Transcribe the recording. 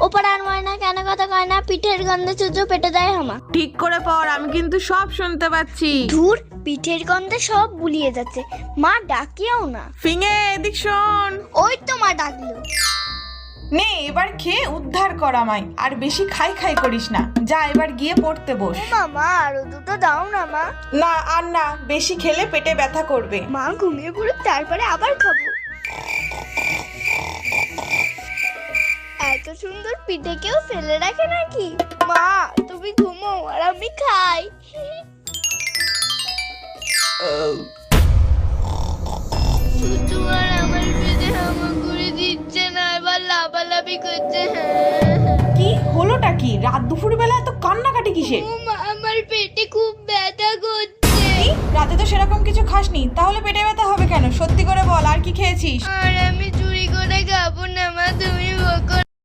ও পাড়ার ময়না কেন কথা কয় না, পিঠের গন্ধে চুচু পেটে দেয় হামা। ঠিক করে পড়, আমি কিন্তু সব শুনতে পাচ্ছি। ধুর, পিঠের গন্ধে সব গুলিয়ে যাচ্ছে। মা ডাকিও না। ফিঙে এদিক শোন। ওই তো মা ডাকলো। নে এবার খেয়ে উদ্ধার কর আমায়, আর বেশি খাই খাই করিস না। যা এবার গিয়ে পড়তে বস। মামা আরো দুটো দাও না মা। না আর না, বেশি খেলে পেটে ব্যথা করবে। মা ঘুমিয়ে পড়ে তারপরে আবার খাবো। এত সুন্দর পিঠে কেউ ফেলে রাখে নাকি? মা তুমি ঘুমো আর আমি খাই। চুচু আর আমার পেটে হামা করে দিচ্ছে না, এবার লাফালাফি করছে। কি হলোটা কি? রাত দুপুর বেলা এত কান্নাকাটি কিসের? ও মা, আমার পেটে খুব ব্যথা করছে। রাতে তো সেরকম কিছু খাসনি, তাহলে পেটে ব্যথা হবে কেন? সত্যি করে বল, আর কি খেয়েছিস? আর আমি চুরি করে খাবো না মা, তুমি বকো